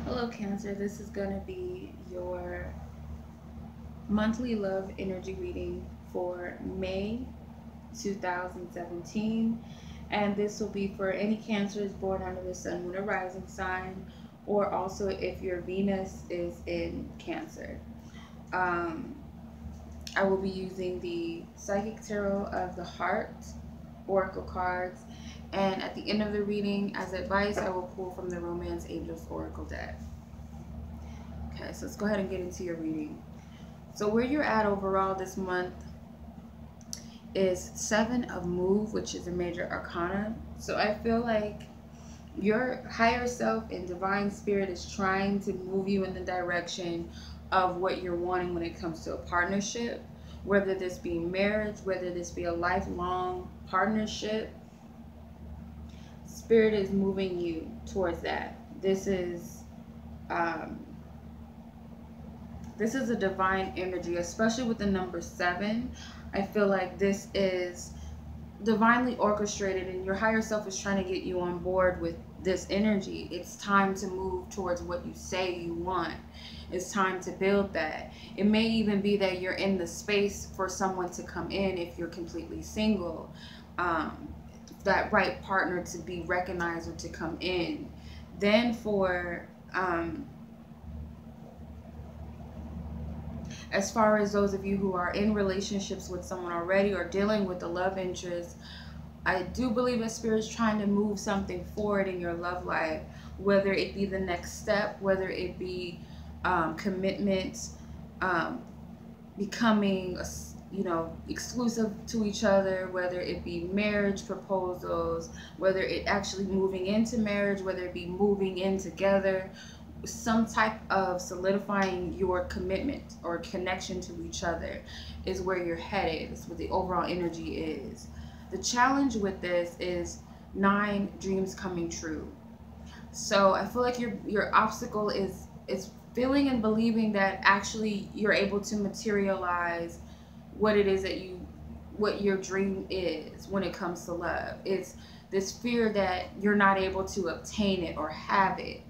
Hello, Cancer. This is going to be your monthly love energy reading for May 2017. And this will be for any Cancers born under the Sun, Moon, or Rising sign, or also if your Venus is in Cancer. Um, I will be using the Psychic Tarot of the Heart Oracle cards. And at the end of the reading, as advice, I will pull from the Romance Angels Oracle deck. Okay, so let's go ahead and get into your reading. So where you're at overall this month is Seven of Move, which is a major arcana. So I feel like your higher self and divine spirit is trying to move you in the direction of what you're wanting when it comes to a partnership, whether this be marriage, whether this be a lifelong partnership. Spirit is moving you towards that. Um, this is a divine energy, especially with the number 7. I feel like this is divinely orchestrated, and your higher self is trying to get you on board with this energy. It's time to move towards what you say you want. It's time to build that. It may even be that you're in the space for someone to come in if you're completely single. That right partner to be recognized or to come in. Then for as far as those of you who are in relationships with someone already or dealing with a love interest, I do believe that Spirit's trying to move something forward in your love life, whether it be the next step, whether it be commitment, becoming exclusive to each other, whether it be marriage proposals, whether it actually moving into marriage, whether it be moving in together, some type of solidifying your commitment or connection to each other is where you're headed. It's what the overall energy is. The challenge with this is 9 dreams coming true. So I feel like your obstacle is feeling and believing that actually you're able to materialize what it is that what your dream is when it comes to love. It's this fear that you're not able to obtain it or have it.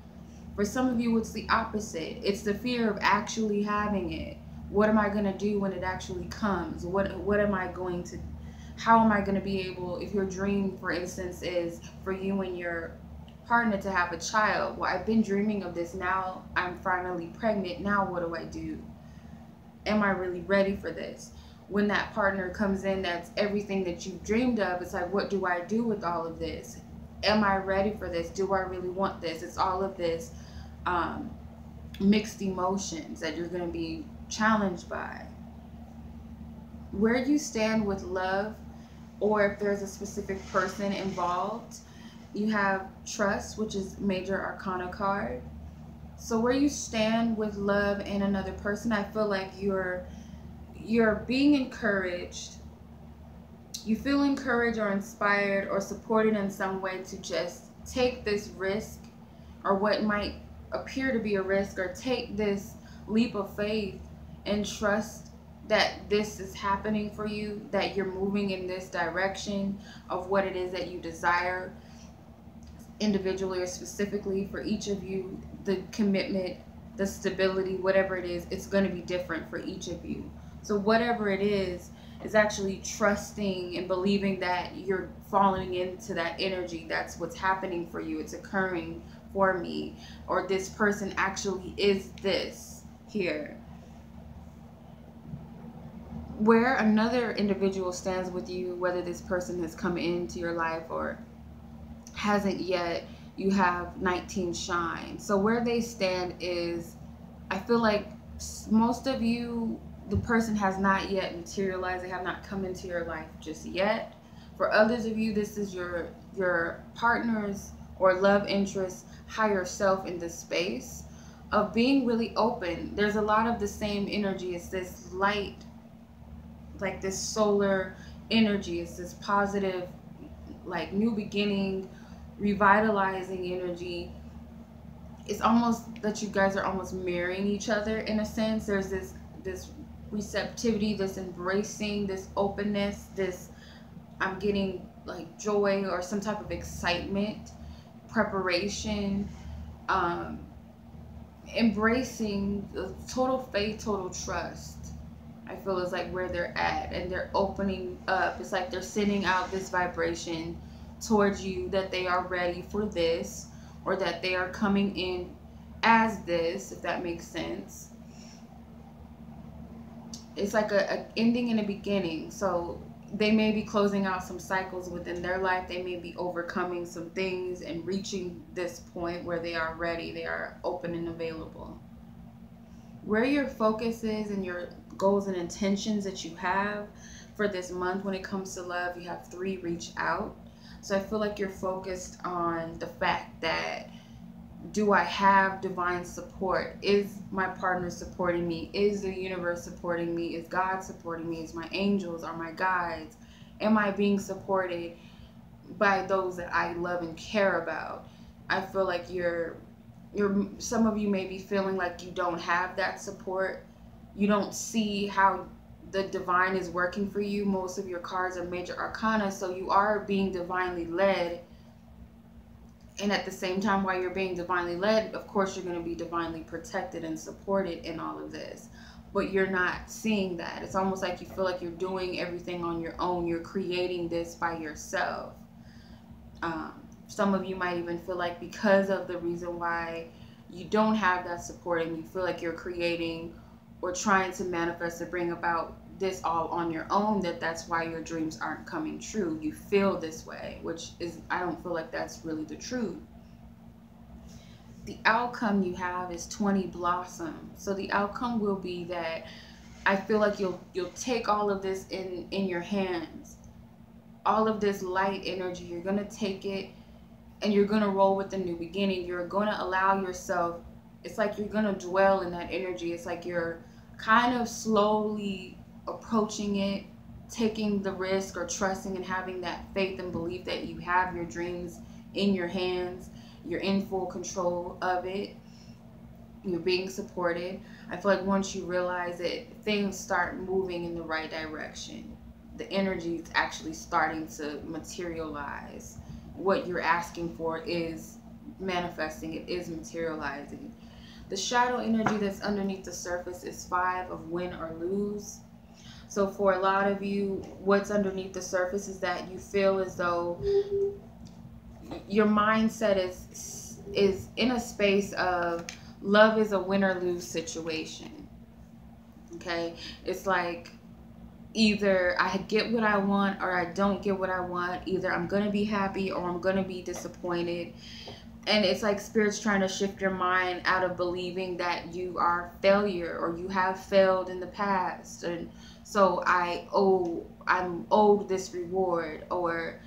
For some of you, it's the opposite. It's the fear of actually having it. What am I going to do when it actually comes? What am I going to, how am I going to be able, if your dream, for instance, is for you and your partner to have a child. Well, I've been dreaming of this. Now I'm finally pregnant. Now what do I do? Am I really ready for this? When that partner comes in, that's everything that you've dreamed of. It's like, what do I do with all of this? Am I ready for this? Do I really want this? It's all of this mixed emotions that you're going to be challenged by. Where you stand with love, or if there's a specific person involved, you have trust, which is major arcana card. So where you stand with love and another person, I feel like you're being encouraged. You feel encouraged or inspired or supported in some way to just take this risk, or what might appear to be a risk, or take this leap of faith and trust that this is happening for you, that you're moving in this direction of what it is that you desire individually or specifically. For each of you, the commitment, the stability, whatever it is, it's going to be different for each of you. So whatever it is actually trusting and believing that you're falling into that energy. That's what's happening for you. It's occurring for me, or this person actually is this here. Where another individual stands with you, whether this person has come into your life or hasn't yet, you have 19 shine. So where they stand is, I feel like most of you, the person has not yet materialized. They have not come into your life just yet. For others of you, this is your partner's or love interest, higher self in this space of being really open. There's a lot of the same energy. It's this light, like this solar energy. It's this positive, like new beginning, revitalizing energy. It's almost that you guys are almost marrying each other in a sense. There's this receptivity, this embracing, this openness, this I'm getting like joy or some type of excitement, preparation, embracing the total faith, total trust. I feel is like where they're at, and they're opening up. It's like they're sending out this vibration towards you that they are ready for this, or that they are coming in as this, if that makes sense. It's like a ending and a beginning. So they may be closing out some cycles within their life. They may be overcoming some things and reaching this point where they are ready. They are open and available. Where your focus is and your goals and intentions that you have for this month when it comes to love, you have 3, reach out. So I feel like you're focused on the fact that, do I have divine support? Is my partner supporting me? Is the universe supporting me? Is God supporting me? Is my angels? Are my guides? Am I being supported by those that I love and care about? I feel like some of you may be feeling like you don't have that support. You don't see how the divine is working for you. Most of your cards are major arcana, so you are being divinely led. And at the same time, while you're being divinely led, of course, you're going to be divinely protected and supported in all of this. But you're not seeing that. It's almost like you feel like you're doing everything on your own. You're creating this by yourself. Some of you might even feel like, because of the reason why you don't have that support, and you feel like you're creating or trying to manifest or bring about this all on your own, that's why your dreams aren't coming true. You feel this way, which is, I don't feel like that's really the truth. The outcome you have is 20 blossom. So the outcome will be that I feel like you'll take all of this in your hands. All of this light energy, you're going to take it and you're going to roll with the new beginning. You're going to allow yourself, it's like you're going to dwell in that energy. It's like you're kind of slowly approaching it, taking the risk, or trusting and having that faith and belief that you have your dreams in your hands. You're in full control of it. You're being supported. I feel like once you realize it, things start moving in the right direction. The energy is actually starting to materialize. What you're asking for is manifesting. It is materializing. The shadow energy that's underneath the surface is 5 of win or lose. So for a lot of you, what's underneath the surface is that you feel as though your mindset is in a space of love is a win or lose situation. Okay? It's like either I get what I want or I don't get what I want. Either I'm going to be happy or I'm going to be disappointed. And it's like Spirit's trying to shift your mind out of believing that you are failure or you have failed in the past. And so I'm owed this reward, or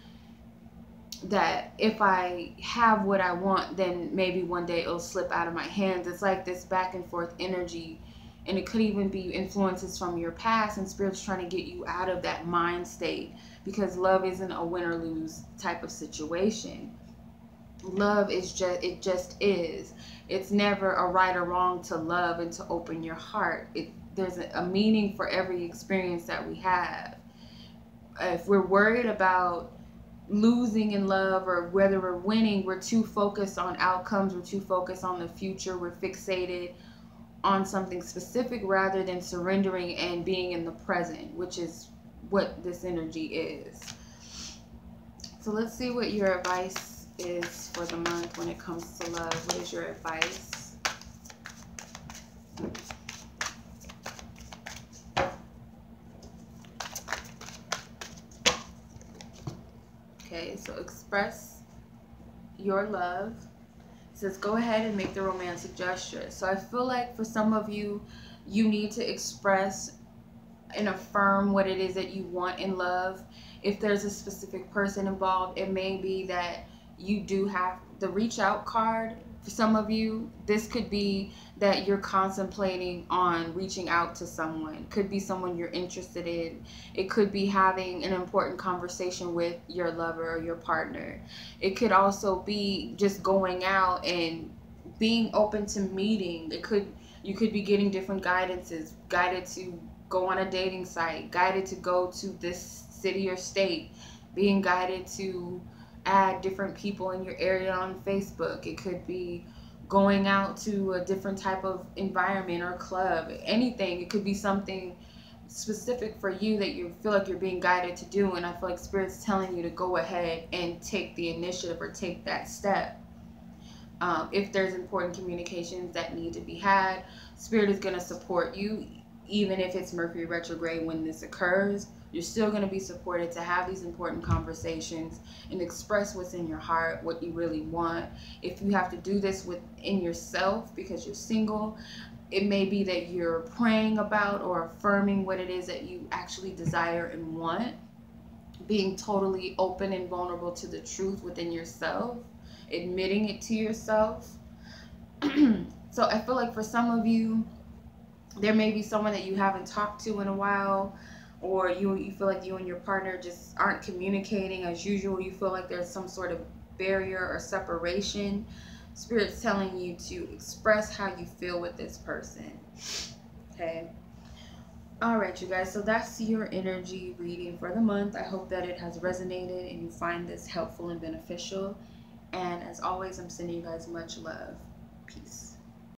that if I have what I want, then maybe one day it'll slip out of my hands. It's like this back and forth energy. And it could even be influences from your past, and Spirit's trying to get you out of that mind state, because love isn't a win or lose type of situation. Love is just is. It's never a right or wrong to love and to open your heart. There's a meaning for every experience that we have. If we're worried about losing in love or whether we're winning, we're too focused on outcomes, we're too focused on the future, we're fixated on something specific rather than surrendering and being in the present, which is what this energy is. So let's see what your advice is for the month when it comes to love. What is your advice? Okay, so express your love. It says go ahead and make the romantic gesture. So I feel like for some of you, you need to express and affirm what it is that you want in love. If there's a specific person involved, it may be that you do have the reach out card. For some of you, this could be that you're contemplating on reaching out to someone. It could be someone you're interested in. It could be having an important conversation with your lover or your partner. It could also be just going out and being open to meeting. You could be getting different guidances, guided to go on a dating site, guided to go to this city or state, being guided to add different people in your area on Facebook. It could be going out to a different type of environment or club, anything. It could be something specific for you that you feel like you're being guided to do, and I feel like Spirit's telling you to go ahead and take the initiative or take that step. If there's important communications that need to be had, Spirit is going to support you. Even if it's Mercury retrograde when this occurs, you're still going to be supported to have these important conversations and express what's in your heart, what you really want. If you have to do this within yourself because you're single, it may be that you're praying about or affirming what it is that you actually desire and want, being totally open and vulnerable to the truth within yourself, admitting it to yourself. So I feel like for some of you, there may be someone that you haven't talked to in a while, or you feel like you and your partner just aren't communicating as usual. You feel like there's some sort of barrier or separation. Spirit's telling you to express how you feel with this person. Okay. All right, you guys. So that's your energy reading for the month. I hope that it has resonated and you find this helpful and beneficial. And as always, I'm sending you guys much love. Peace.